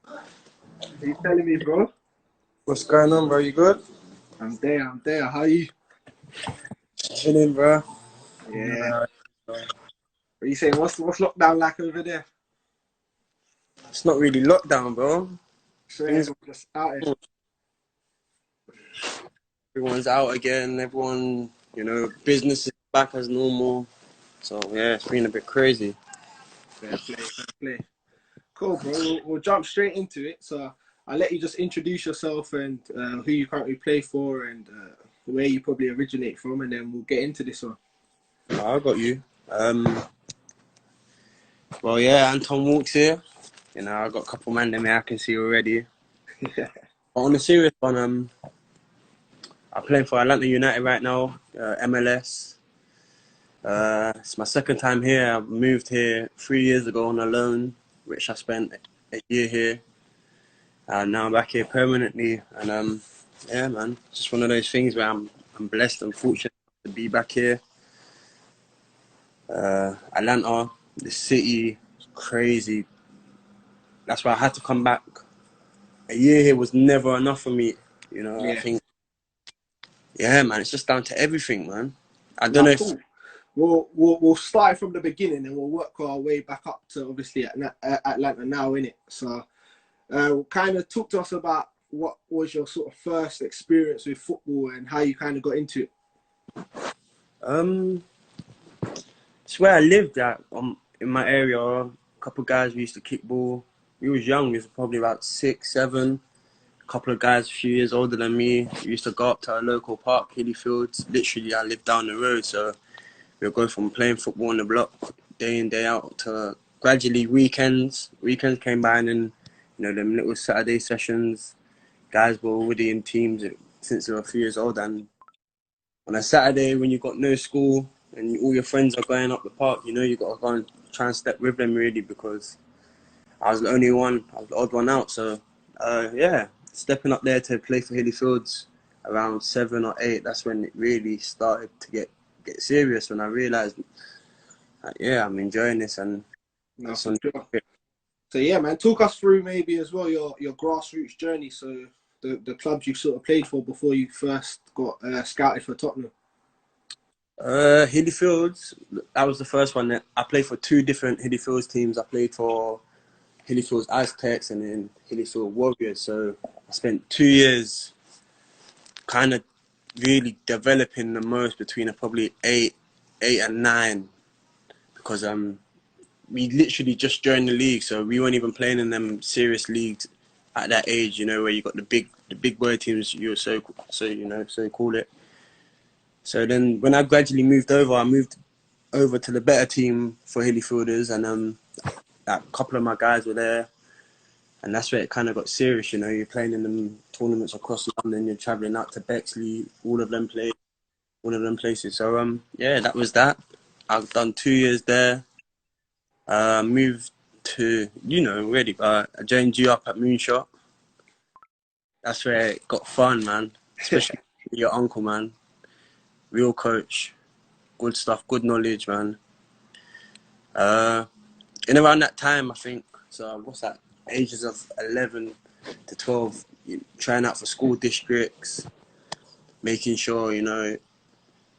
Are you telling me, bro? What's going on, bro? You good? I'm there. How are you? Chilling, bro. Yeah. What are you saying? What's lockdown like over there? It's not really lockdown, bro. So Things, everyone's just out here. everyone's out again. Everyone, business is back as normal. So yeah, it's been a bit crazy. Fair play. Cool, bro. We'll jump straight into it. So I'll let you just introduce yourself and who you currently play for and where you probably originate from, and then we'll get into this one. I got you. Well, yeah, Anton Walkes here. I got a couple man in there I can see already. Yeah. But on a serious one, I'm playing for Atlanta United right now, MLS. It's my second time here. I moved here 3 years ago on a loan, which I spent a year here. And now I'm back here permanently. And yeah, man, just one of those things where I'm blessed and fortunate to be back here. Atlanta, the city, crazy. That's why I had to come back. A year here was never enough for me. I Yeah. think, yeah, man, it's just down to everything, man. I don't Now, know if... cool. We'll start from the beginning and we'll work our way back up to obviously Atlanta now, innit? So kind of talk to us about what was your sort of first experience with football and how you kind of got into it. It's where I lived at, in my area. A couple of guys we used to kick ball. We was young. We was probably about 6, 7. A couple of guys a few years older than me. We used to go up to our local park, Hilly Fields. Literally, I lived down the road, so we'll go from playing football on the block day in, day out to gradually weekends. Weekends came by and then, them little Saturday sessions. Guys were already in teams since they were a few years old. And on a Saturday when you got no school and all your friends are going up the park, you got to go and try and step with them really, because I was the only one, I was the odd one out. So, yeah, stepping up there to play for Hilly Fields around 7 or 8, that's when it really started to get serious, when I realised, yeah, I'm enjoying this. And No, for sure. So yeah, man, talk us through maybe as well your grassroots journey. So the clubs you sort of played for before you first got scouted for Tottenham. Hilly Fields, that was the first one. That I played for 2 different Hilly Fields teams. I played for Hilly Fields Aztecs and then Hilly Field Warriors. So I spent 2 years kind of really developing the most between probably 8 and 9, because we literally just joined the league, so we weren't even playing in them serious leagues at that age, where you got the big boy teams, so call it. So then when I gradually moved over, I moved over to the better team for Hilly Fielders, and a couple of my guys were there. And that's where it kind of got serious, You're playing in them tournaments across London, you're travelling out to Bexley, all of them places. So, yeah, that was that. I've done 2 years there. Moved to, already, but I joined you up at Moonshot. That's where it got fun, man. Especially your uncle, man. Real coach. Good stuff, good knowledge, man. And around that time, I think, so what's that? Ages of 11 to 12, trying out for school districts, making sure,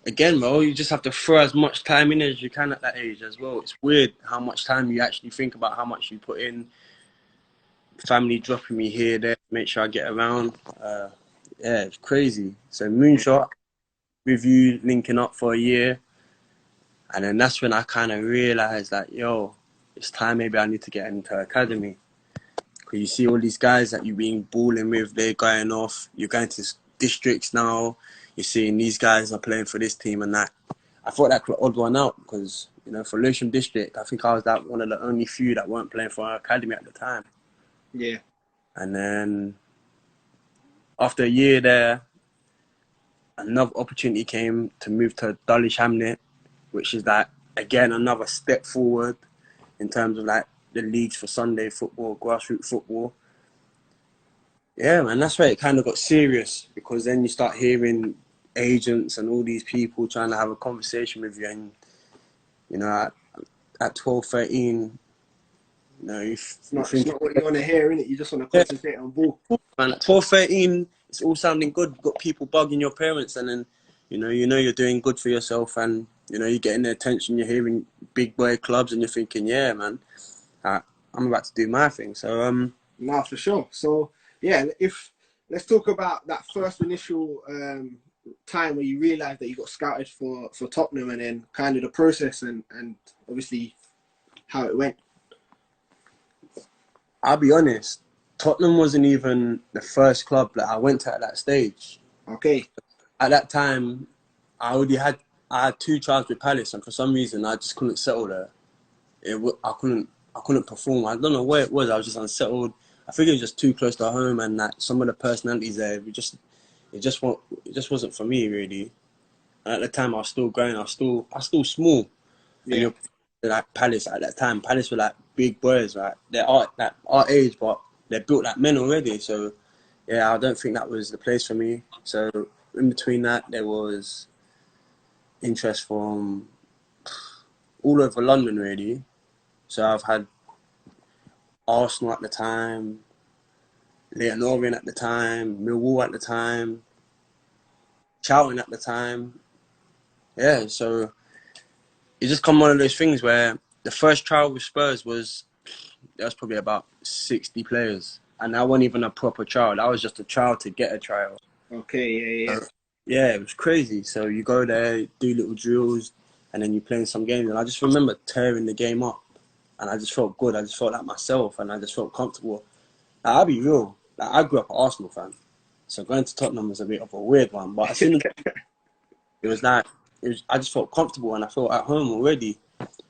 again, bro, you just have to throw as much time in as you can at that age as well. It's weird how much time you actually think about how much you put in. Family dropping me here, there, make sure I get around. Yeah, it's crazy. So Moonshot, with you linking up for a year. And then that's when I kind of realised that, yo, it's time maybe I need to get into academy. Because you see all these guys that you've been balling with, they're going off. You're going to districts now. You're seeing these guys are playing for this team and that. I thought that could odd one out because, for Lewisham District, I think I was one of the only few that weren't playing for our academy at the time. Yeah. And then after a year there, another opportunity came to move to Dulwich Hamlet, which is again, another step forward in terms of the leagues for Sunday football, grassroots football. Yeah, man, that's where it kind of got serious, because then you start hearing agents and all these people trying to have a conversation with you, and at 12, 13, you know, you It's think, not what you want to hear, innit? You just want to yeah, concentrate on ball. man, at 12, 13, it's all sounding good. You've got people bugging your parents, and then, you know you're doing good for yourself, and, you're getting their attention, you're hearing big boy clubs, and you're thinking, yeah, man, I'm about to do my thing. So, No, for sure. So yeah, if let's talk about that first initial time where you realised that you got scouted for Tottenham, and then kind of the process and obviously how it went. I'll be honest, Tottenham wasn't even the first club that I went to at that stage. Okay. At that time, I had two trials with Palace, and for some reason, I just couldn't settle there. I couldn't perform. I don't know where it was. I was just unsettled. I think it was just too close to home, and that some of the personalities there, it just wasn't for me really. And at the time, I was still growing. I was still small. And Yeah. you're like Palace at that time. Palace were like big boys, right? They're our age, but they're built like men already. So yeah, I don't think that was the place for me. So in between that, there was interest from all over London, really. So I've had Arsenal at the time, Leyton Orient at the time, Millwall at the time, Charlton at the time. Yeah, so it's just come one of those things where the first trial with Spurs there was probably about 60 players. And that wasn't even a proper trial. That was just a trial to get a trial. Okay. Yeah. Yeah. Yeah, it was crazy. So you go there, do little drills, and then you play in some games. And I just remember tearing the game up. And I just felt good. I just felt like myself, and I just felt comfortable. Like, I'll be real. Like, I grew up an Arsenal fan. So going to Tottenham was a bit of a weird one. But as soon as it was like, I just felt comfortable and I felt at home already.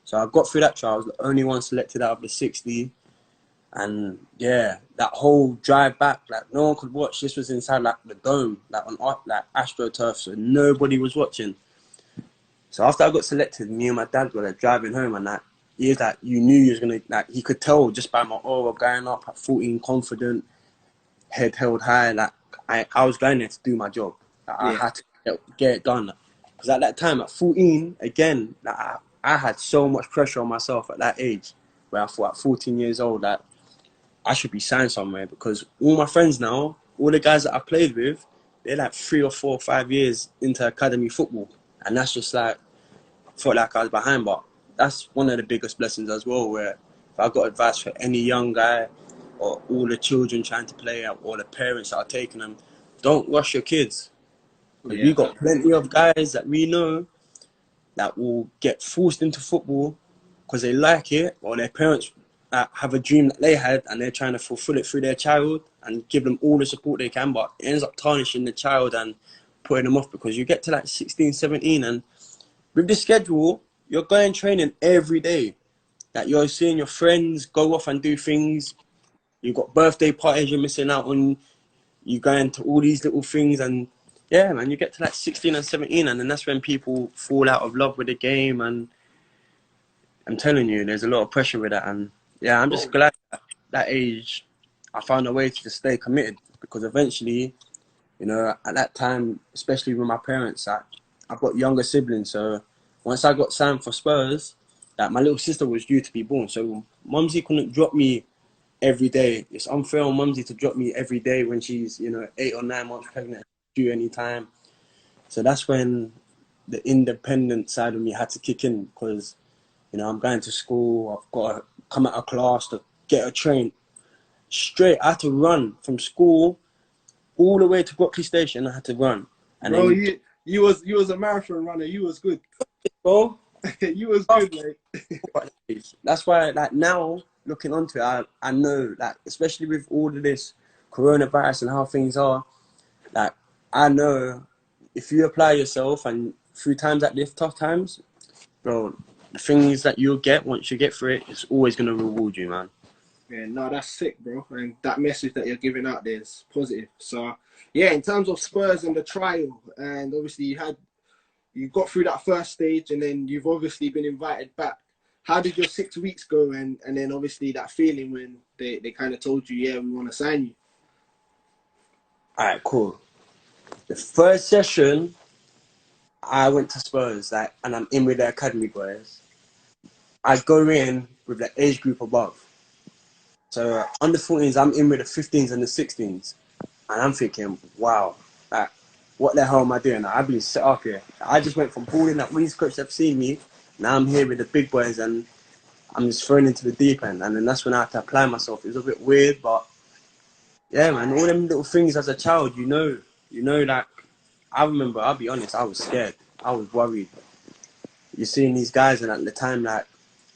So I got through that trial. I was the only one selected out of the 60. And yeah, that whole drive back, like no one could watch. This was inside like the dome, like on like AstroTurf, so nobody was watching. So after I got selected, me and my dad were like driving home, and that he was like, you knew you was gonna, like he could tell just by my aura going up at 14, confident, head held high. Like I was going there to do my job. Like, I Yeah. had to get it done. Because at that time, at 14, again, like, I had so much pressure on myself at that age, where I thought at 14 years old that I should be signed somewhere, because all my friends now, all the guys that I played with, they're like 3 or 4 or 5 years into academy football. And that's just like, felt like I was behind. But that's one of the biggest blessings as well, where if I got advice for any young guy or all the children trying to play or the parents that are taking them, don't rush your kids. Because Yeah. we got plenty of guys that we know that will get forced into football because they like it, or their parents have a dream that they had and they're trying to fulfill it through their child and give them all the support they can, but it ends up tarnishing the child and putting them off, because you get to like 16, 17, and with the schedule, you're going training every day. Like you're seeing your friends go off and do things. You've got birthday parties you're missing out on. You go into all these little things, and yeah, man, you get to like 16 and 17, and then that's when people fall out of love with the game. And I'm telling you, there's a lot of pressure with that. And yeah, I'm just Bro. glad at that age I found a way to just stay committed, because eventually, at that time, especially with my parents, I've got younger siblings. So once I got signed for Spurs, that my little sister was due to be born. So Mumsy couldn't drop me every day. It's unfair on Mumsy to drop me every day when she's, 8 or 9 months pregnant, due any time. So that's when the independent side of me had to kick in, because, I'm going to school. I've got to come out of class to get a train. Straight, I had to run from school all the way to Brockley Station. I had to run. And Bro, then, you was a marathon runner. You was good. bro, You was good, mate. that's why, like, now, looking onto it, I know, like, especially with all of this coronavirus and how things are, like, I know if you apply yourself and through times like this, tough times, bro, the things that you'll get once you get through it, it's always going to reward you, man. Yeah, no, that's sick, bro. And that message that you're giving out there is positive. So, yeah, in terms of Spurs and the trial, and obviously you got through that first stage, and then you've obviously been invited back. How did your 6 weeks go? And then obviously that feeling when they kind of told you, yeah, we want to sign you. All right, cool. The first session, I went to Spurs, like, and I'm in with the academy boys. I go in with the age group above. So under 14s, I'm in with the 15s and the 16s. And I'm thinking, wow, like, what the hell am I doing? Like, I've been set up here. I just went from balling at these coaches have seen me. Now I'm here with the big boys and I'm just thrown into the deep end. And then that's when I had to apply myself. It was a bit weird, but yeah, man, all them little things as a child, like, I remember, I'll be honest, I was scared. I was worried. You're seeing these guys, and at the time, like,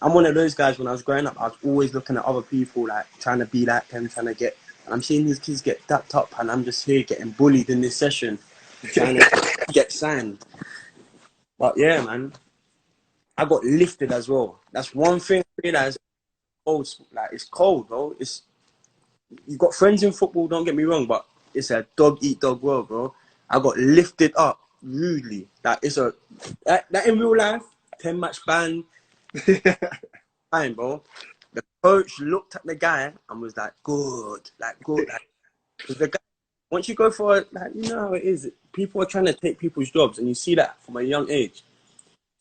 I'm one of those guys when I was growing up, I was always looking at other people, like, trying to be like them, trying to get, and I'm seeing these kids get dapped up, and I'm just here getting bullied in this session, trying to get signed. But yeah, man, I got lifted as well. That's one thing I realized, cold, like, it's cold, bro. You've got friends in football, don't get me wrong, but it's a dog-eat-dog world, bro. I got lifted up rudely. Like, that in real life, 10-match ban, fine, bro. The coach looked at the guy and was like, good. Because the guy, once you go for it, like, you know how it is. People are trying to take people's jobs, and you see that from a young age.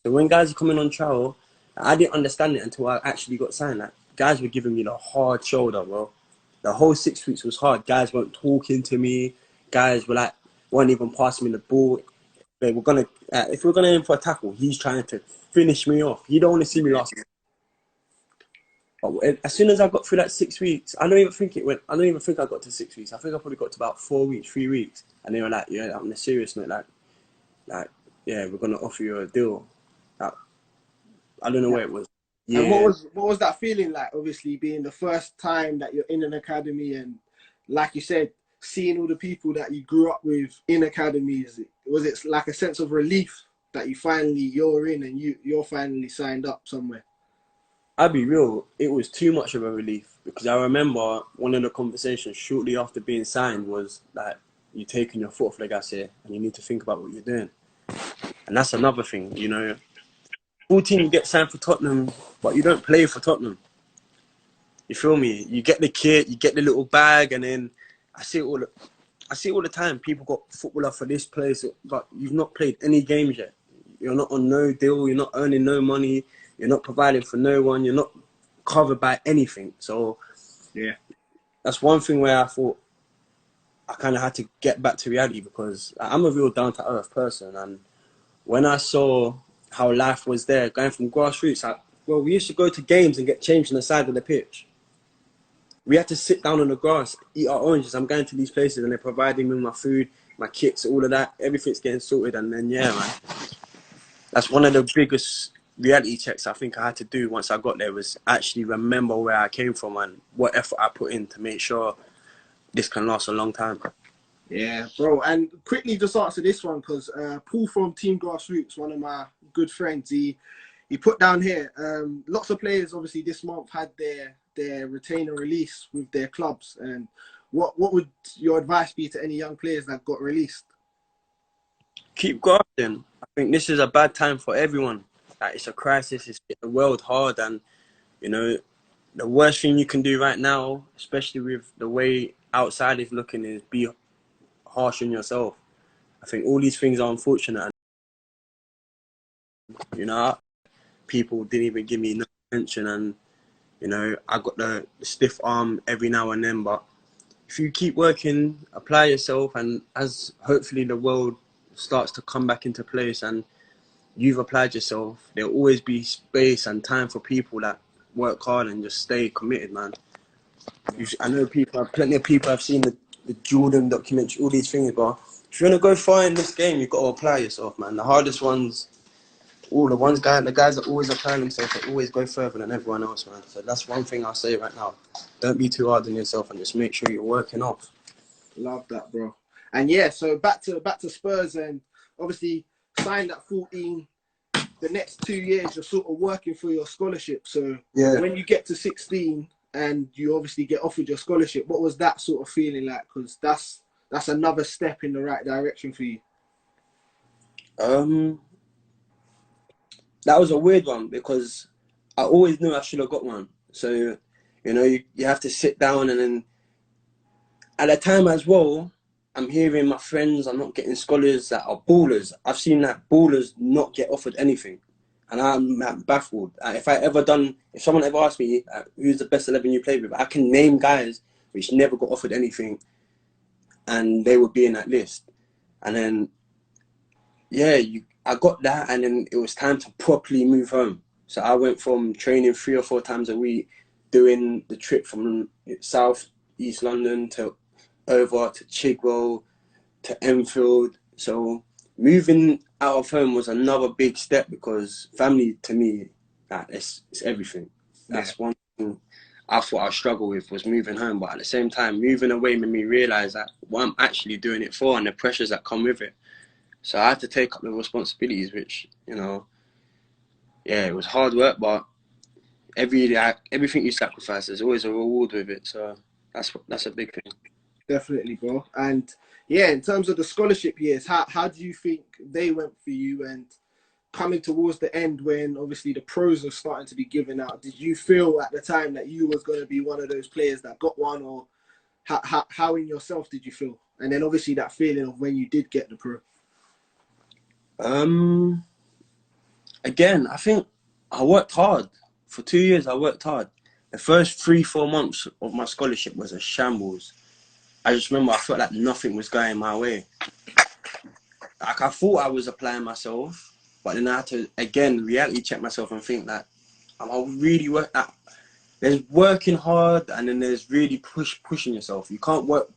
So when guys are coming on trial, I didn't understand it until I actually got signed. Like, guys were giving me the hard shoulder, bro. The whole 6 weeks was hard. Guys weren't talking to me. Guys were like, weren't even passing me the ball. They were gonna, if we're gonna aim for a tackle, he's trying to finish me off. He don't want to see me last. But as soon as I got through that 6 weeks, I don't even think I got to 6 weeks. I think I probably got to about 4 weeks, 3 weeks, and they were like, "Yeah, on a serious note, like, yeah, we're gonna offer you a deal." Like, I don't know where it was. And Yeah, what was that feeling like? Obviously, being the first time that you're in an academy, and like you said, seeing all the people that you grew up with in academies. Was it like a sense of relief that you're in and you're finally signed up somewhere? I'll be real. It was too much of a relief because I remember one of the conversations shortly after being signed was like, "You're taking your foot off the gas here, and you need to think about what you're doing." And that's another thing, 14, you get signed for Tottenham, but you don't play for Tottenham. You feel me? You get the kit, you get the little bag, and then I see it all the time. People got footballer for this place, but you've not played any games yet. You're not on no deal. You're not earning no money. You're not providing for no one. You're not covered by anything. So Yeah, that's one thing where I thought I kind of had to get back to reality because I'm a real down to earth person, and when I saw how life was there, going from grassroots, we used to go to games and get changed on the side of the pitch. We had to sit down on the grass, eat our oranges. I'm going to these places and they're providing me my food, my kits, all of that. Everything's getting sorted. And then, yeah, man, that's one of the biggest reality checks I think I had to do once I got there was actually remember where I came from and what effort I put in to make sure this can last a long time. yeah, bro. And quickly just answer this one because Paul from Team Grassroots, one of my good friends, he put down here, lots of players obviously this month had their retain and release with their clubs. And what would your advice be to any young players that got released? Keep grafting. I think this is a bad time for everyone. Like, it's a crisis. It's hit the world hard, and the worst thing you can do right now, especially with the way outside is looking, is be harsh on yourself. I think all these things are unfortunate, and people didn't even give me no attention, and I got the stiff arm every now and then. But if you keep working, apply yourself, and as hopefully the world starts to come back into place and you've applied yourself, there'll always be space and time for people that work hard and just stay committed, man. I know plenty of people have seen the Jordan documentary, all these things, but if you want to go far in this game, you've got to apply yourself, man. The hardest ones, the guys that always apply themselves, they always go further than everyone else, man. So that's one thing I'll say right now. Don't be too hard on yourself and just make sure you're working off. Love that, bro. And yeah, so back to Spurs, and obviously signed at 14. The next 2 years, you're sort of working for your scholarship. So Yeah. when you get to 16 and you obviously get offered your scholarship, what was that sort of feeling like? Because that's another step in the right direction for you. That was a weird one because I always knew I should have got one. So, you have to sit down, and then at the time as well, I'm hearing my friends are not getting scholars that are ballers. I've seen that ballers not get offered anything. and I'm baffled. If someone ever asked me who's the best 11 you played with, I can name guys which never got offered anything, and they would be in that list. And then, yeah, I got that, and then it was time to properly move home. So I went from training 3 or 4 times a week, doing the trip from South East London to over to Chigwell to Enfield. So moving out of home was another big step, because family to me, it's everything. That's one thing I thought I struggled with, was moving home. But at the same time, moving away made me realise that what I'm actually doing it for and the pressures that come with it. So I had to take up the responsibilities, which, you know, yeah, it was hard work, but everything you sacrifice, there's always a reward with it. So that's a big thing. Definitely, bro. And yeah, in terms of the scholarship years, how do you think they went for you? And coming towards the end, when obviously the pros are starting to be given out, did you feel at the time that you was going to be one of those players that got one, or how in yourself did you feel? And then obviously that feeling of when you did get the pro. Again, I think I worked hard. For 2 years, I worked hard. The first 3-4 months of my scholarship was a shambles. I just remember I felt like nothing was going my way. Like, I thought I was applying myself, but then I had to, again, reality check myself and think that I'm really there's working hard, and then there's really pushing yourself. You can't work.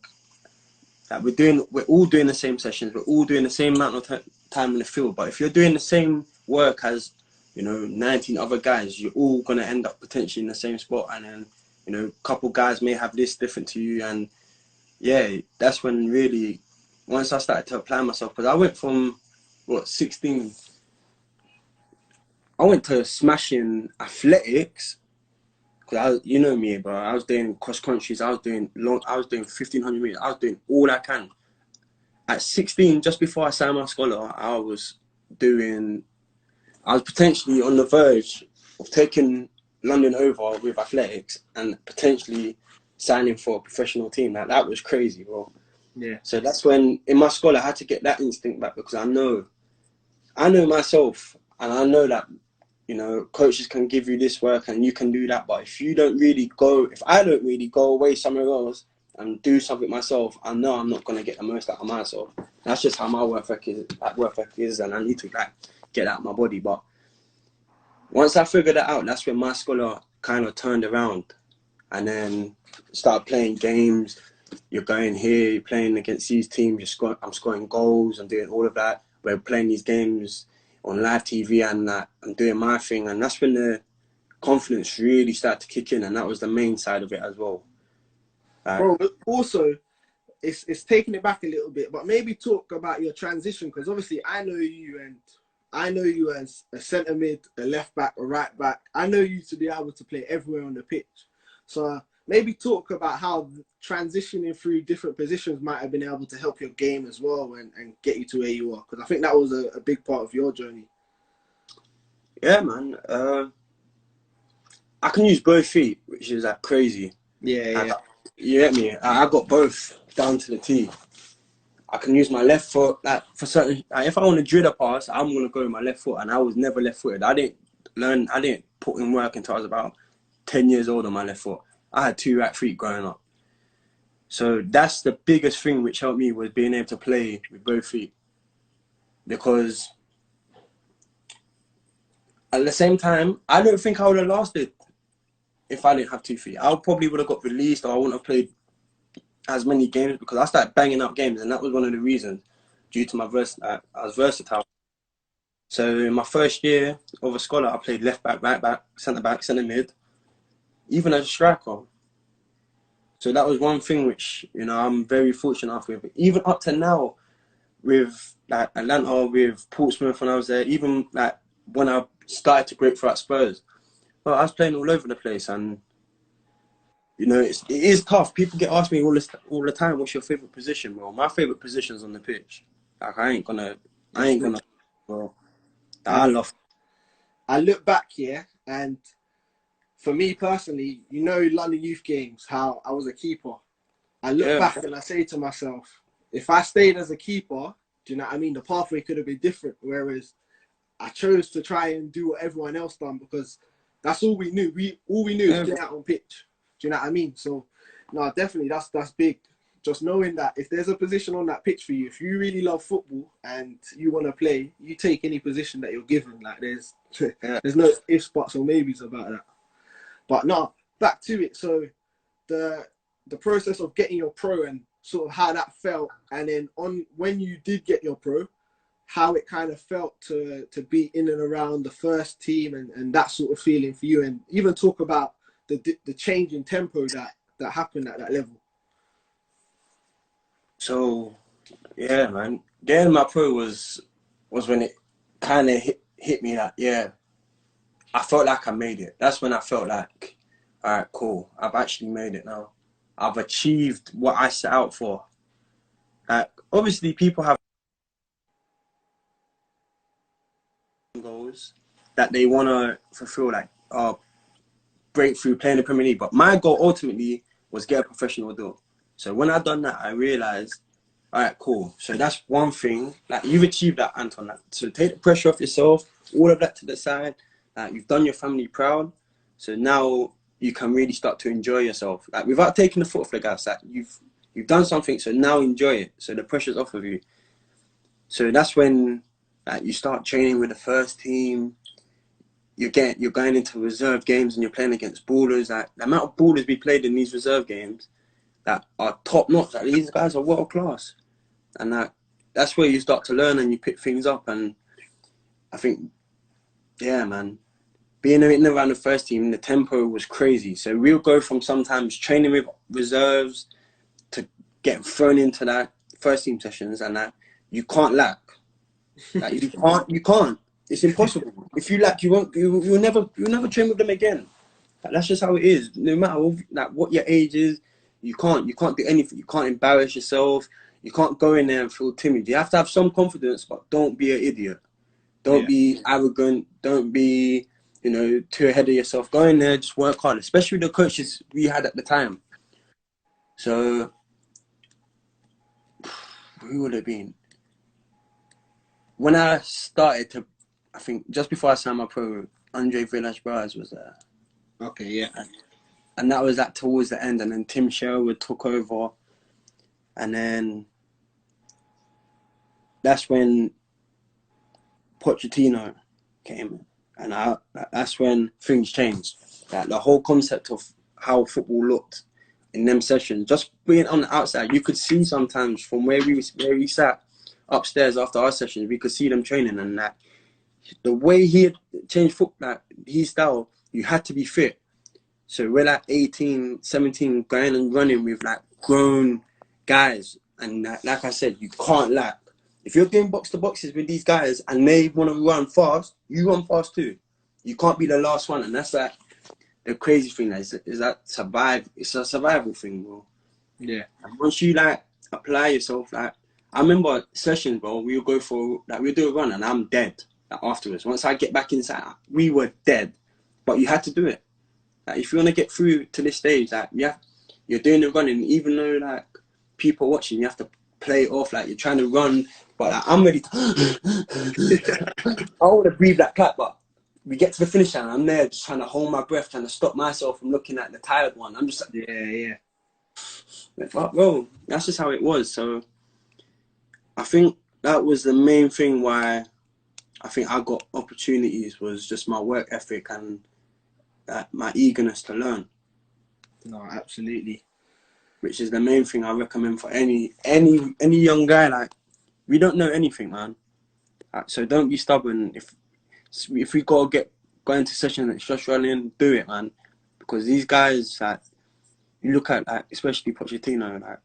Like, we're all doing the same sessions. We're all doing the same amount of time in the field. But if you're doing the same work as, 19 other guys, you're all gonna end up potentially in the same spot. And then, a couple guys may have this different to you. And yeah, that's when really, once I started to apply myself, because I went from 16. I went to smashing athletics. Cause you know me, bro. I was doing cross countries. I was doing 1,500 meters. I was doing all I can. At 16, just before I signed my scholar, I was potentially on the verge of taking London over with athletics and potentially signing for a professional team. Like, that was crazy, bro. Yeah. So that's when, in my scholar, I had to get that instinct back, because I know myself, and I know that, coaches can give you this work and you can do that. But if I don't really go away somewhere else and do something myself, I know I'm not going to get the most out of myself. That's just how my work ethic is, and I need to get out of my body. But once I figured that out, that's when my scholar kind of turned around, and then started playing games. You're going here, you're playing against these teams, I'm scoring goals and doing all of that. We're playing these games on live TV, and I'm doing my thing, and that's when the confidence really started to kick in, and that was the main side of it as well. Bro, also, it's taking it back a little bit, but maybe talk about your transition, because obviously I know you as a centre mid, a left back, a right back. I know you to be able to play everywhere on the pitch. So maybe talk about how transitioning through different positions might have been able to help your game as well, and get you to where you are, because I think that was a big part of your journey. Yeah, man. I can use both feet, which is crazy. Yeah. You get me? I got both down to the T. I can use my left foot, for certain. If I want to drill a pass, I'm gonna go with my left foot, and I was never left-footed. I didn't put in work until I was about 10 years old on my left foot. I had 2 right feet growing up. So that's the biggest thing which helped me, was being able to play with both feet. Because at the same time, I don't think I would have lasted if I didn't have 2 feet. I probably would have got released, or I wouldn't have played as many games, because I started banging out games, and that was one of the reasons, due to I was versatile. So in my first year of a scholar, I played left back, right back, centre mid, even as a striker. So that was one thing which, I'm very fortunate with. Even up to now, with Atlanta, with Portsmouth when I was there, even when I started to break through at Spurs, well, I was playing all over the place, and it is tough. People get asked me all the time, "What's your favorite position?" Well, my favorite position's on the pitch. Like, I ain't gonna. Well, I look back here, and for me personally, London Youth Games, how I was a keeper. I look back and I say to myself, if I stayed as a keeper, do you know what I mean? The pathway could have been different. Whereas I chose to try and do what everyone else done because that's all we knew. All we knew is play out on pitch. Do you know what I mean? So, no, definitely that's big. Just knowing that if there's a position on that pitch for you, if you really love football and you want to play, you take any position that you're given. Like there's no ifs, buts, or maybes about that. But no, back to it. So the process of getting your pro and sort of how that felt, and then on when you did get your pro, how it kind of felt to be in and around the first team and that sort of feeling for you, and even talk about the change in tempo that happened at that level. So, yeah, man. Getting my pro was when it kind of hit me that, yeah, I felt like I made it. That's when I felt like, all right, cool. I've actually made it now. I've achieved what I set out for. Like, obviously, people have goals that they want to fulfill, like, breakthrough, playing the Premier League. But my goal ultimately was get a professional deal. So when I done that, I realized, all right, cool. So that's one thing. Like, you've achieved that, Anton. Like, so take the pressure off yourself, all of that to the side. Like, you've done your family proud. So now you can really start to enjoy yourself. Like, without taking the foot off the gas, like, you've done something, so now enjoy it. So the pressure's off of you. So that's when like, you start training with the first team. You're going into reserve games and you're playing against ballers. Like, the amount of ballers we played in these reserve games that are top notch. Like, these guys are world class, and that's where you start to learn and you pick things up. And I think, yeah, man, being in around the first team, the tempo was crazy. So we'll go from sometimes training with reserves to getting thrown into that first team sessions, and that you can't lack. Like, you can't. It's impossible. If you lack, you'll never train with them again. Like, that's just how it is. No matter what your age is, you can't do anything. You can't embarrass yourself. You can't go in there and feel timid. You have to have some confidence, but don't be an idiot. Don't be arrogant. Don't be, too ahead of yourself. Go in there, just work hard. Especially the coaches we had at the time. So, who would it have been? When I started to, I think just before I signed my pro, Andre Villas-Boas was there. Okay, yeah. And that was towards the end, and then Tim Sherwood took over, and then that's when Pochettino came, and that's when things changed. Like, the whole concept of how football looked in them sessions, just being on the outside, you could see sometimes from where we sat upstairs after our sessions, we could see them training, and that the way he had changed football, like his style, you had to be fit. So we're like 18, 17, going and running with like grown guys. And like I said, you can't lack. If you're doing box to boxes with these guys and they want to run fast, you run fast too. You can't be the last one. And that's like the crazy thing is that survive. It's a survival thing, bro. Yeah. And once you like apply yourself, like I remember sessions, bro, we'll do a run and I'm dead afterwards. Once I get back inside, we were dead. But you had to do it. Like, if you want to get through to this stage, like, you're doing the running, even though like people watching, you have to play it off like you're trying to run. But like, I'm ready to. I want to breathe that clap, but we get to the finish line. I'm there just trying to hold my breath, trying to stop myself from looking at the tired one. I'm just like, yeah. Like, bro, that's just how it was. So I think that was the main thing why I think I got opportunities, was just my work ethic and my eagerness to learn. No, absolutely. Which is the main thing I recommend for any young guy. Like, we don't know anything, man. So don't be stubborn. If we go into session and it's just running, do it, man. Because these guys, like, you look at, like, especially Pochettino, like,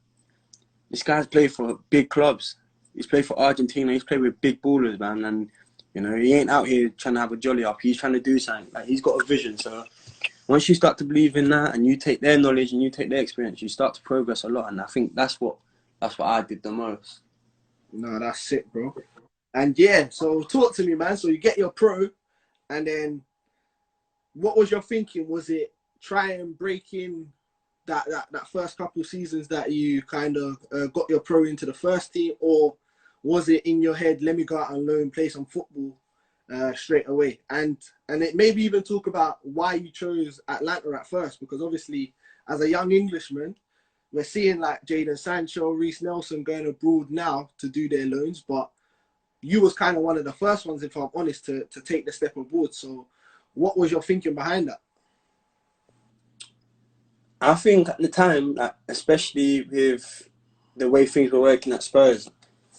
this guy's played for big clubs. He's played for Argentina. He's played with big ballers, man. And he ain't out here trying to have a jolly up. He's trying to do something. Like, he's got a vision. So once you start to believe in that and you take their knowledge and you take their experience, you start to progress a lot. And I think that's what I did the most. No, that's sick, bro. And yeah, so talk to me, man. So you get your pro, and then what was your thinking? Was it try and break in that first couple seasons that you kind of got your pro into the first team, or was it in your head, let me go out and learn, play some football, straight away. And it maybe even talk about why you chose Atlanta at first, because obviously as a young Englishman, we're seeing like Jadon Sancho, Reece Nelson going abroad now to do their loans, but you was kind of one of the first ones, if I'm honest, to take the step abroad. So what was your thinking behind that? I think at the time, like, especially with the way things were working at Spurs,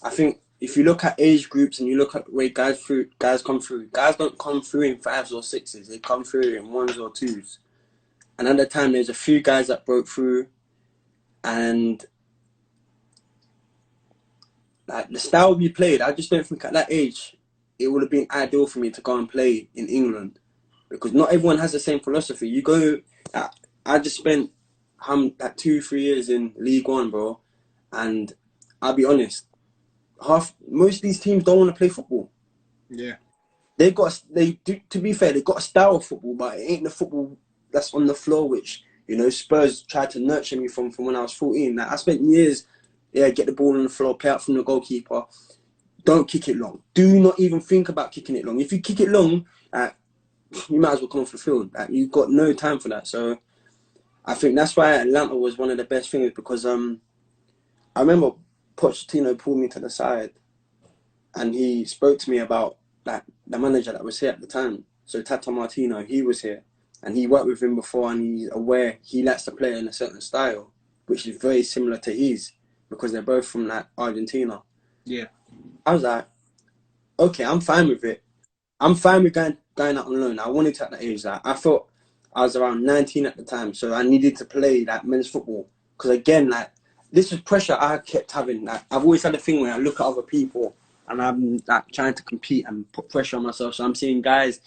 I think if you look at age groups and you look at the way guys come through, guys don't come through in 5s or 6s. They come through in 1s or 2s. And at the time, there's a few guys that broke through, and like the style we played, I just don't think at that age it would have been ideal for me to go and play in England, because not everyone has the same philosophy. You go, I just spent like 2-3 years in League One, bro, and I'll be honest, most of these teams don't want to play football. Yeah, to be fair, they got a style of football, but it ain't the football that's on the floor, which, you know, Spurs tried to nurture me from when I was 14. Like, I spent years, get the ball on the floor, play out from the goalkeeper. Don't kick it long. Do not even think about kicking it long. If you kick it long, you might as well come off the field. You've got no time for that. So I think that's why Atlanta was one of the best things, because I remember Pochettino pulled me to the side and he spoke to me about like the manager that was here at the time. So Tata Martino, he was here and he worked with him before, and he's aware he likes to play in a certain style, which is very similar to his, because they're both from like Argentina. Yeah. I was like, okay, I'm fine with it. I'm fine with going out on loan. I wanted to at that age. Like, I thought I was around 19 at the time, so I needed to play like men's football. Because again, like, this was pressure I kept having. Like, I've always had a thing where I look at other people and I'm like trying to compete and put pressure on myself. So I'm seeing guys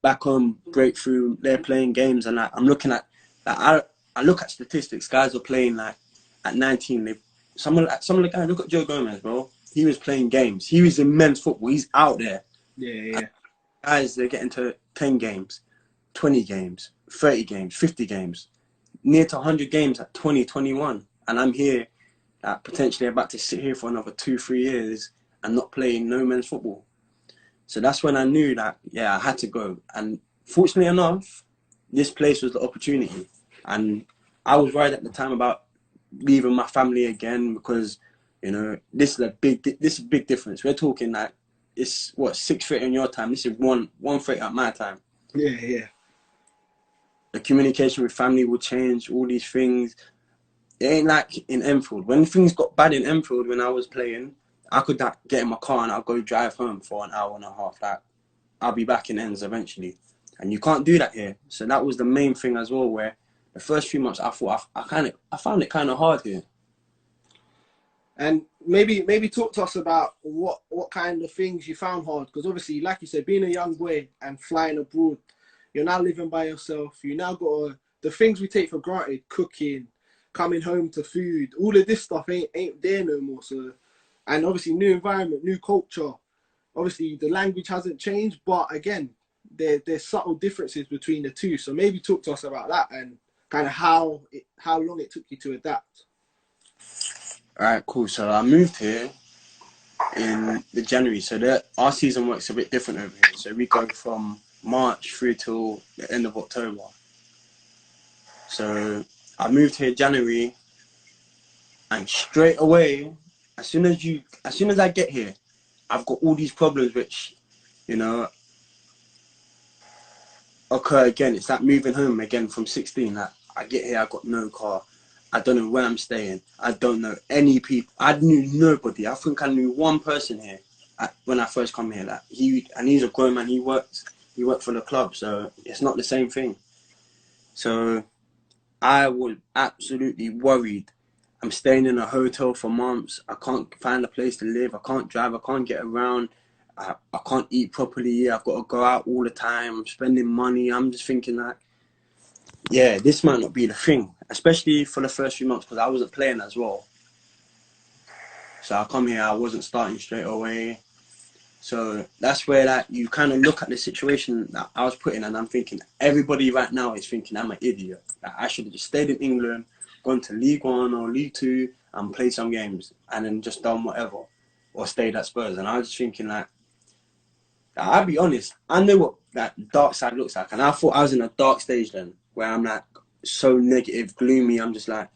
back home break through. They're playing games, and like, I'm looking at like, I look at statistics. Guys are playing like at 19. Some of the guys, look at Joe Gomez, bro. He was playing games. He was in men's football. He's out there. Yeah. Guys, they're getting to 10 games, 20 games, 30 games, 50 games, near to 100 games at 20, 21. And I'm here, potentially about to sit here for another 2-3 years and not playing no men's football. So that's when I knew that, I had to go. And fortunately enough, this place was the opportunity. And I was worried at the time about leaving my family again, because, you know, this is a big difference. We're talking like, it's what, 6:30 in your time. This is 1:30 at my time. Yeah. The communication with family will change. All these things. It ain't like in Enfield. When things got bad in Enfield when I was playing, I could get in my car and I'll go drive home for an hour and a half. Like, I'll be back in ends eventually, and you can't do that here. So that was the main thing as well. Where the first few months I thought I found it kind of hard here. And maybe talk to us about what kind of things you found hard, because obviously, like you said, being a young boy and flying abroad, you're now living by yourself. You now got the things we take for granted: cooking, coming home to food. All of this stuff ain't there no more. So, and obviously, new environment, new culture. Obviously, the language hasn't changed, but again, there's subtle differences between the two. So maybe talk to us about that and kind of how long it took you to adapt. All right, cool. So I moved here in the January. So our season works a bit different over here. So we go from March through till the end of October. So I moved here January, and straight away, as soon as I get here, I've got all these problems which, you know, occur again. It's like moving home again from 16. Like, I get here, I got no car. I don't know where I'm staying. I don't know any people. I knew nobody. I think I knew one person here when I first come here. Like, he's a grown man. He worked for the club, so it's not the same thing. So I was absolutely worried. I'm staying in a hotel for months. I can't find a place to live. I can't drive. I can't get around. I can't eat properly. I've got to go out all the time. I'm spending money. I'm just thinking that, this might not be the thing, especially for the first few months, because I wasn't playing as well. So I come here, I wasn't starting straight away. So that's where you kind of look at the situation that I was put in, and I'm thinking everybody right now is thinking I'm an idiot. That I should have just stayed in England, gone to League One or League Two and played some games, and then just done whatever, or stayed at Spurs. And I was just thinking I'll be honest, I know what that dark side looks like, and I thought I was in a dark stage then, where I'm like so negative, gloomy. I'm just like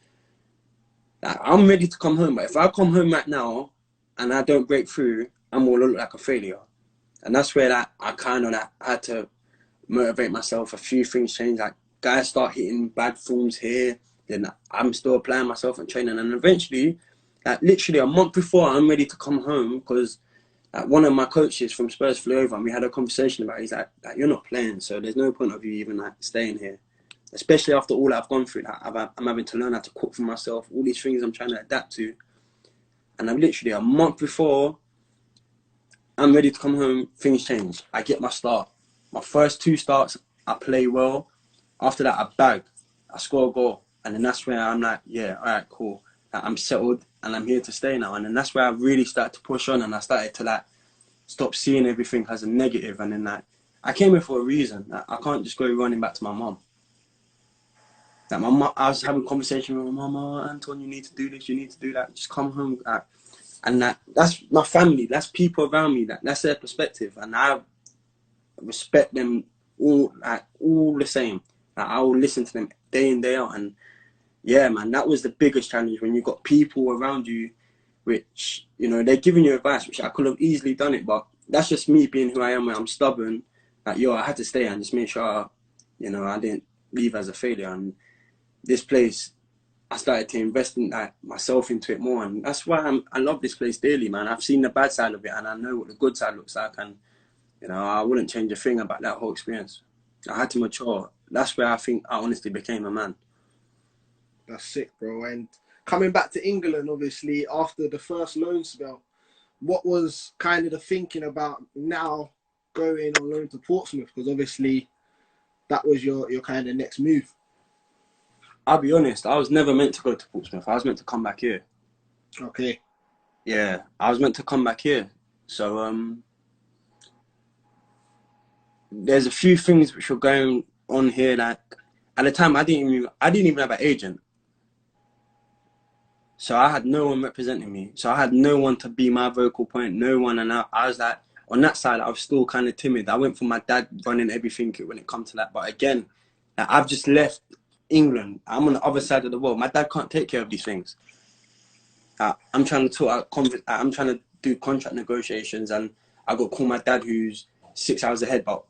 I'm ready to come home, but if I come home right now and I don't break through, I'm gonna look like a failure. And that's where I kind of had to motivate myself. A few things changed. Like guys start hitting bad forms here, then I'm still applying myself and training, and eventually, like literally a month before I'm ready to come home, because one of my coaches from Spurs flew over and we had a conversation about it. He's like, you're not playing, so there's no point of you even like staying here, especially after all I've gone through. Like, I'm having to learn how to cook for myself, all these things I'm trying to adapt to. And I'm literally a month before I'm ready to come home, things change. I get my start. My first 2 starts, I play well. After that, I bag. I score a goal. And then that's where I'm like, yeah, all right, cool. Like, I'm settled and I'm here to stay now. And then that's where I really started to push on, and I started to like stop seeing everything as a negative. And then like, I came here for a reason. Like, I can't just go running back to my mum. Like my mum, I was having a conversation with my mum, oh, Anton, you need to do this, you need to do that. Just come home. Like, and that's my family. That's people around me. That's their perspective. And I respect them all, like all the same. Like, I will listen to them day in, day out. And yeah, man, that was the biggest challenge, when you got people around you which, you know, they're giving you advice, which I could have easily done it, but that's just me being who I am, where I'm stubborn. Like, yo, I had to stay and just make sure, you know, I didn't leave as a failure. And this place, I started to invest in like myself into it more, and that's why I love this place dearly, man. I've seen the bad side of it, and I know what the good side looks like, and you know, I wouldn't change a thing about that whole experience. I had to mature. That's where I think I honestly became a man. That's sick, bro. And coming back to England, obviously, after the first loan spell, what was kind of the thinking about now going on loan to Portsmouth? Because obviously that was your kind of next move. I'll be honest, I was never meant to go to Portsmouth. I was meant to come back here. Okay. Yeah, I was meant to come back here. So there's a few things which were going on here. Like at the time, I didn't even have an agent. So I had no one representing me. So I had no one to be my vocal point, no one. And I was like, on that side, I was still kind of timid. I went for my dad running everything when it comes to that. But again, like, I've just left England. I'm on the other side of the world. My dad can't take care of these things. I'm trying to talk. I'm trying to do contract negotiations, and I got to call my dad, who's 6 hours ahead. But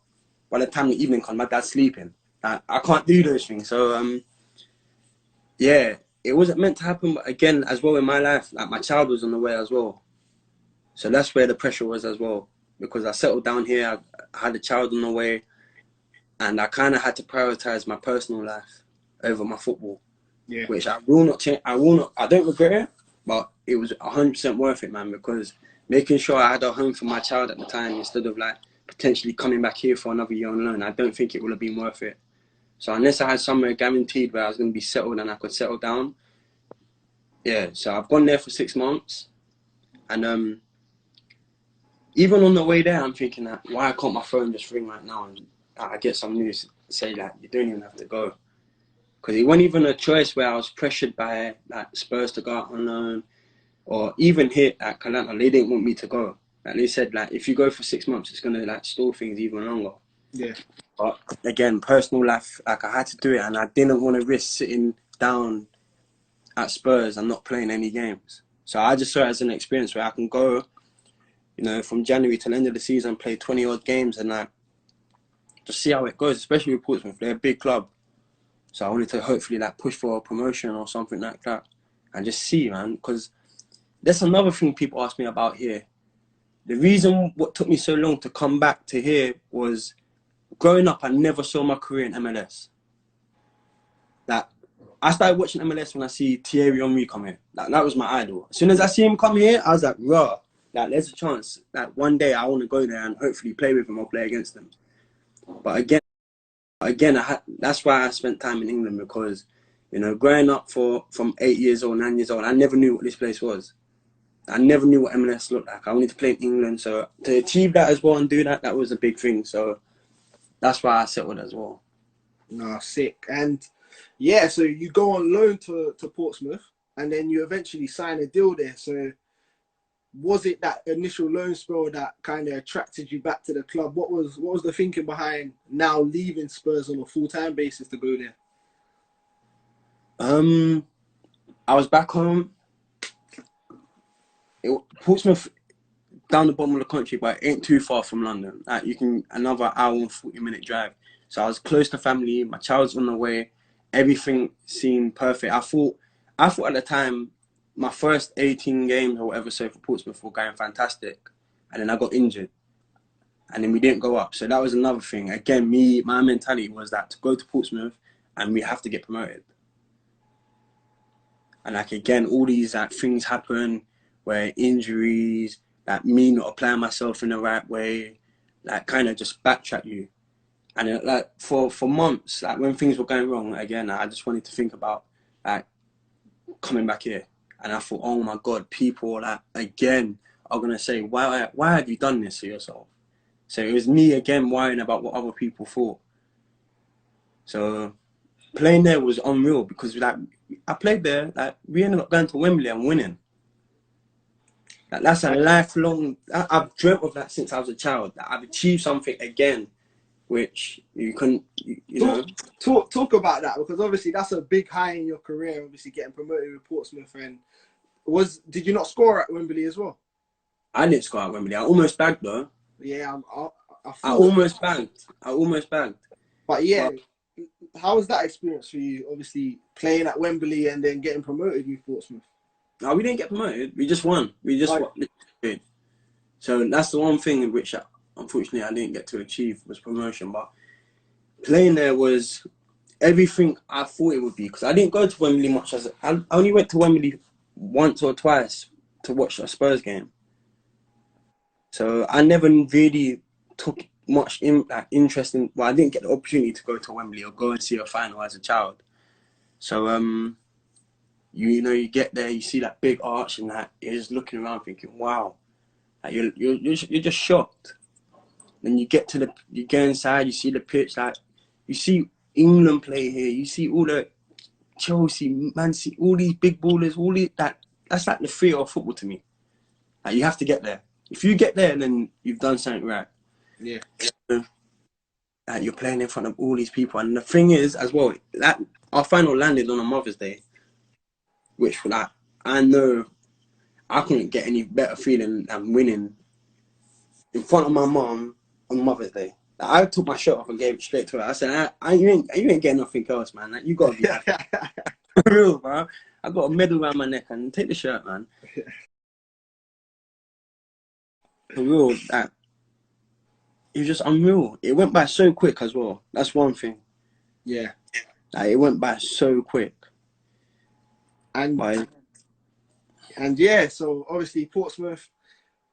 by the time the evening comes, my dad's sleeping. I can't do those things. So yeah, it wasn't meant to happen. But again, as well in my life, like my child was on the way as well. So that's where the pressure was as well, because I settled down here. I had a child on the way, and I kind of had to prioritize my personal life over my football. Yeah. Which I will not change. I don't regret it, but it was 100% worth it, man. Because making sure I had a home for my child at the time, instead of like potentially coming back here for another year on loan, I don't think it would have been worth it. So unless I had somewhere guaranteed where I was going to be settled and I could settle down, yeah. So I've gone there for 6 months, and even on the way there, I'm thinking that why can't my phone just ring right now and I get some news say that you don't even have to go. Because it wasn't even a choice where I was pressured by like Spurs to go out on loan, or even here at Calanta, they didn't want me to go. Like they said, like if you go for 6 months, it's gonna like stall things even longer. Yeah. But again, personal life, like I had to do it, and I didn't want to risk sitting down at Spurs and not playing any games. So I just saw it as an experience where I can go, you know, from January to the end of the season, play 20 odd games, and like just see how it goes. Especially with Portsmouth, they're a big club. So I wanted to hopefully like push for a promotion or something like that, and just see, man. Because that's another thing people ask me about here. The reason what took me so long to come back to here was growing up, I never saw my career in MLS. Like I started watching MLS when I see Thierry Henry come here. Like that was my idol. As soon as I see him come here, I was like, raw. Like there's a chance that one day I want to go there and hopefully play with him or play against him. But again, that's why I spent time in England, because, you know, growing up from 8 years old, 9 years old, I never knew what this place was. I never knew what MLS looked like. I wanted to play in England, so to achieve that as well and do that was a big thing. So that's why I settled as well. No, sick. And yeah, so you go on loan to Portsmouth, and then you eventually sign a deal there. So was it that initial loan spell that kind of attracted you back to the club? What was the thinking behind now leaving Spurs on a full-time basis to go there? I was back home. Portsmouth, down the bottom of the country, but it ain't too far from London. Like, you can another hour and 40-minute drive. So I was close to family. My child's on the way. Everything seemed perfect. I thought at the time, my first 18 games or whatever, so for Portsmouth were going fantastic, and then I got injured, and then we didn't go up. So that was another thing. Again, my mentality was that to go to Portsmouth, and we have to get promoted. And like again, all these like things happen, where injuries, like me not applying myself in the right way, like kind of just backtrack you. And it, like for months, like when things were going wrong, again, I just wanted to think about like coming back here. And I thought, oh my God, people like again are gonna say, why have you done this to yourself? So it was me again worrying about what other people thought. So playing there was unreal because like I played there, like we ended up going to Wembley and winning. Like, that's a lifelong. I've dreamt of that since I was a child. That I've achieved something again, which you couldn't, you know. Talk about that, because obviously that's a big high in your career. Obviously getting promoted with Portsmouth, and did you not score at Wembley as well? I didn't score at Wembley. I almost bagged though. Yeah, I almost bagged. But yeah, how was that experience for you? Obviously playing at Wembley and then getting promoted with Portsmouth. No, we didn't get promoted. We just won. Won. So that's the one thing in which, unfortunately, I didn't get to achieve was promotion. But playing there was everything I thought it would be, because I didn't go to Wembley much. I only went to Wembley once or twice to watch a Spurs game. So I never really took much interest in. Well, I didn't get the opportunity to go to Wembley or go and see a final as a child. So you know, you get there, you see that big arch, and that you're just looking around thinking, wow, like you're just shocked. Then you go inside, you see the pitch, like you see England play here, you see all the Chelsea, Man City, all these big ballers, that's like the feel of football to me. Like you have to get there. If you get there, then you've done something right. Yeah. Like you're playing in front of all these people, and the thing is, as well, that our final landed on a Mother's Day, which like I know I couldn't get any better feeling than winning in front of my mom on Mother's Day. Like, I took my shirt off and gave it straight to her. I said, you ain't getting nothing else, man. Like, you gotta be happy. For real, bro. I got a medal around my neck, and take the shirt, man. For real, that it was just unreal. It went by so quick as well. That's one thing. Yeah. Like, it went by so quick. And yeah, so obviously Portsmouth,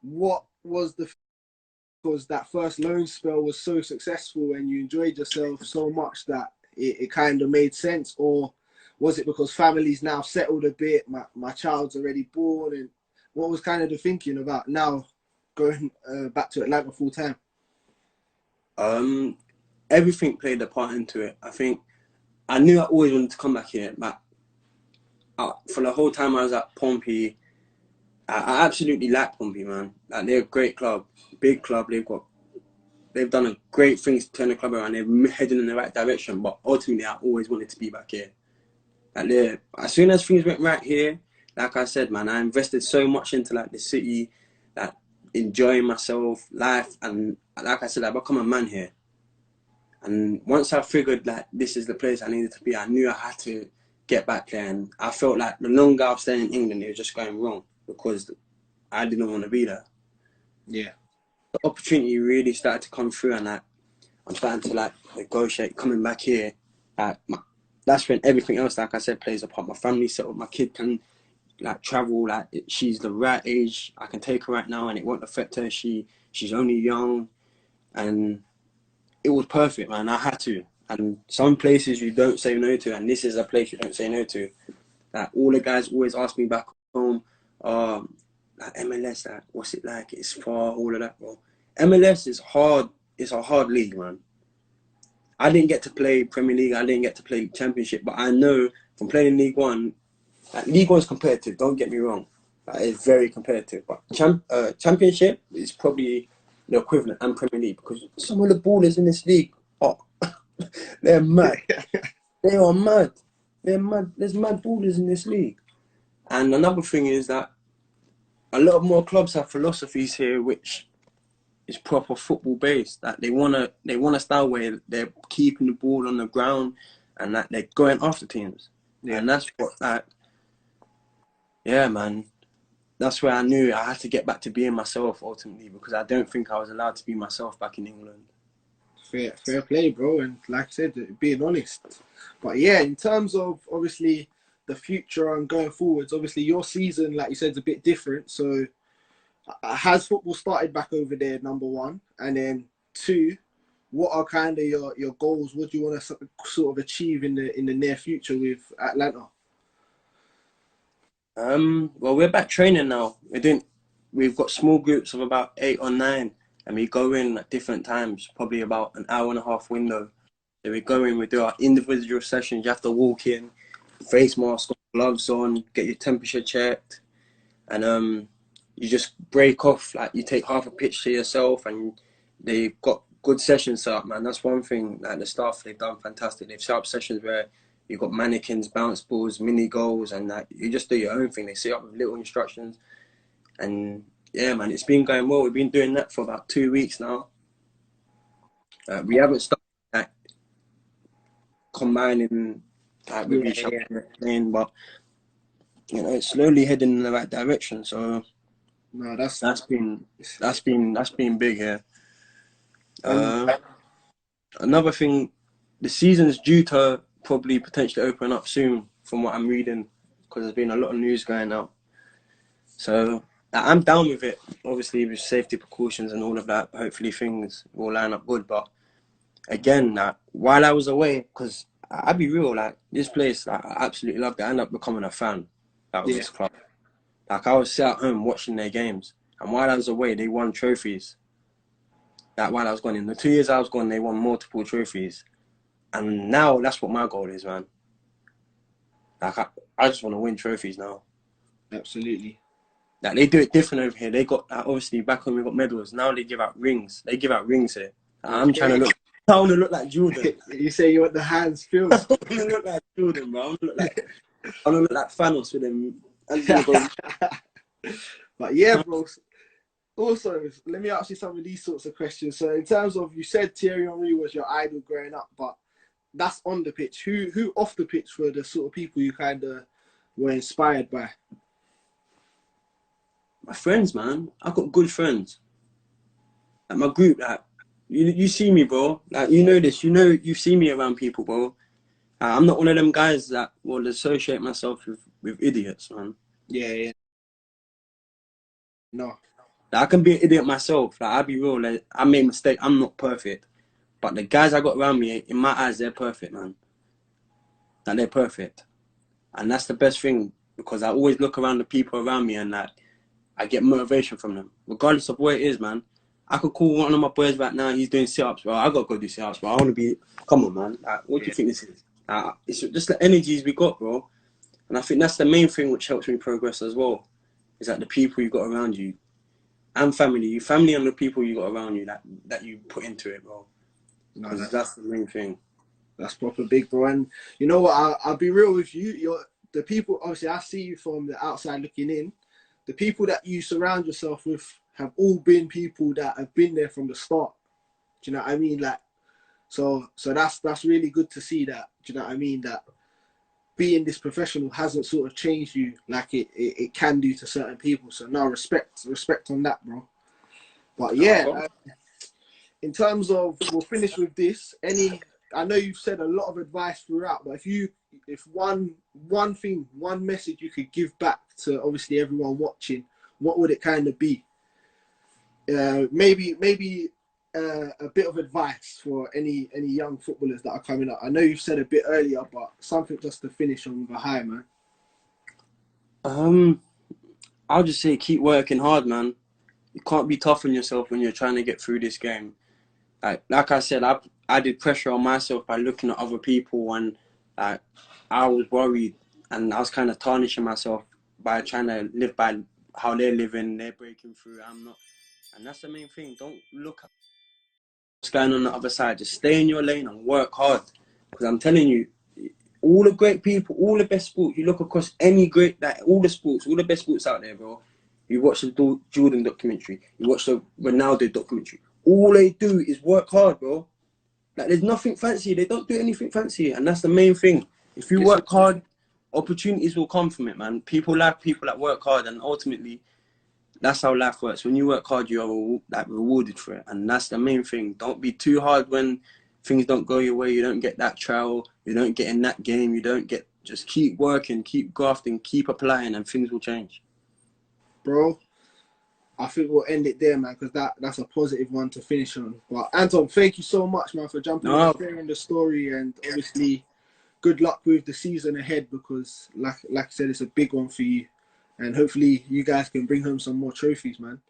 what was because that first loan spell was so successful and you enjoyed yourself so much that it kind of made sense? Or was it because family's now settled a bit, my child's already born, and what was kind of the thinking about now going back to Atlanta full time? Everything played a part into it. I think I knew I always wanted to come back here, but for the whole time I was at Pompey, I absolutely like Pompey, man. Like, they're a great club, big club. They've done a great things to turn the club around. They're heading in the right direction. But ultimately, I always wanted to be back here. Like, as soon as things went right here, like I said, man, I invested so much into like the city, like enjoying myself, life, and like I said, I become a man here. And once I figured like this is the place I needed to be, I knew I had to get back there. And I felt like the longer I was staying in England, it was just going wrong because I didn't want to be there. Yeah. The opportunity really started to come through, and like I'm starting to like negotiate coming back here. That's when everything else, like I said, plays a part. My family settled, my kid can like travel, like she's the right age. I can take her right now and it won't affect her. She's only young, and it was perfect, man. I had to. And some places you don't say no to, and this is a place you don't say no to. Like, all the guys always ask me back home, like MLS, like, what's it like? It's far, all of that. Well, MLS is hard. It's a hard league, man. I didn't get to play Premier League. I didn't get to play Championship, but I know from playing in League One, like, League One's competitive. Don't get me wrong, It's very competitive. But championship is probably the equivalent, and Premier League, because some of the ballers in this league are they're mad. They are mad. They're mad. There's mad ballers in this league. And another thing is that a lot of more clubs have philosophies here which is proper football based. That they want a style where they're keeping the ball on the ground and that they're going after teams. Yeah. And that's what yeah, man. That's where I knew I had to get back to being myself ultimately, because I don't think I was allowed to be myself back in England. Fair play, bro. And like I said, being honest. But yeah, in terms of obviously the future and going forwards, obviously your season, like you said, is a bit different. So has football started back over there, number one? And then two, what are kind of your goals? What do you want to sort of achieve in the near future with Atlanta? Well, we're back training now. We've got small groups of about 8 or 9, and we go in at different times, probably about an hour and a half window. So we go in, we do our individual sessions. You have to walk in, face mask on, gloves on, get your temperature checked, and you just break off. Like, you take half a pitch to yourself, and they've got good sessions set up, man. That's one thing. Like, the staff, they've done fantastic. They've set up sessions where you've got mannequins, bounce balls, mini goals, and that you just do your own thing. They set up with little instructions, and yeah, man, it's been going well. We've been doing that for about 2 weeks now. We haven't started combining with each other, but you know, it's slowly heading in the right direction. So no, that's been big here. Another thing, the season's due to probably potentially open up soon, from what I'm reading, because there's been a lot of news going out. So I'm down with it, obviously with safety precautions and all of that. Hopefully things will line up good. But again, while I was away, because I'll be real, like, this place, like, I absolutely loved it. I ended up becoming a fan of this club. Like, I was sat at home watching their games, and while I was away, they won trophies. That while I was gone, in the 2 years I was gone, they won multiple trophies. And now that's what my goal is, man. Like, I just want to win trophies now. Absolutely. Like, they do it different over here. They got, obviously, back when we got medals, now they give out rings. They give out rings here. I'm trying to look. I want to look like Jordan. You say you want the hands filled. I want to look like Jordan, bro. I want to look like Thanos with them. But yeah, bro. Also, let me ask you some of these sorts of questions. So, in terms of, you said Thierry Henry was your idol growing up, but that's on the pitch. Who off the pitch were the sort of people you kind of were inspired by? My friends, man. I've got good friends. Like, my group, like, you see me, bro. Like, you know this. You know, you see me around people, bro. I'm not one of them guys that will associate myself with idiots, man. Yeah. No. Like, I can be an idiot myself. Like, I'll be real. Like, I made mistakes. I'm not perfect. But the guys I got around me, in my eyes, they're perfect, man. Like, they're perfect. And that's the best thing, because I always look around the people around me and, like, I get motivation from them, regardless of where it is, man. I could call one of my boys right now, he's doing sit-ups, bro. I got to go do sit-ups, bro. I want to be... Come on, man. Like, what do you think this is? It's just the energies we got, bro. And I think that's the main thing which helps me progress as well, is that the people you got around you, and family. Family and the people you got around you that you put into it, bro. No, that's the main thing. That's proper big, bro. And you know what? I'll be real with you. The people, obviously, I see you from the outside looking in. The people that you surround yourself with have all been people that have been there from the start. Do you know what I mean? Like, so that's really good to see that. Do you know what I mean? That being this professional hasn't sort of changed you like it can do to certain people. So no, respect on that, bro. But yeah, in terms of, we'll finish with this. I know you've said a lot of advice throughout, but if one message you could give back to obviously everyone watching, what would it kind of be? Maybe a bit of advice for any young footballers that are coming up. I know you've said a bit earlier, but something just to finish on with a high, man. I'll just say keep working hard, man. You can't be tough on yourself when you're trying to get through this game. Like I said, I did pressure on myself by looking at other people, and I was worried, and I was kind of tarnishing myself by trying to live by how they're living, they're breaking through. I'm not, and that's the main thing. Don't look at what's going on the other side. Just stay in your lane and work hard. Because I'm telling you, all the great people, all the best sports. You look across any great, like all the sports, all the best sports out there, bro. You watch the Jordan documentary. You watch the Ronaldo documentary. All they do is work hard, bro. Like, there's nothing fancy. They don't do anything fancy, and that's the main thing. If you work hard, opportunities will come from it, man. People like people that work hard, and ultimately, that's how life works. When you work hard, you are like rewarded for it, and that's the main thing. Don't be too hard when things don't go your way. You don't get that trial. You don't get in that game. You don't get. Just keep working, keep grafting, keep applying, and things will change. Bro, I think we'll end it there, man, because that's a positive one to finish on. But Anton, thank you so much, man, for jumping in and sharing the story, and obviously, good luck with the season ahead, because like I said, it's a big one for you, and hopefully you guys can bring home some more trophies, man.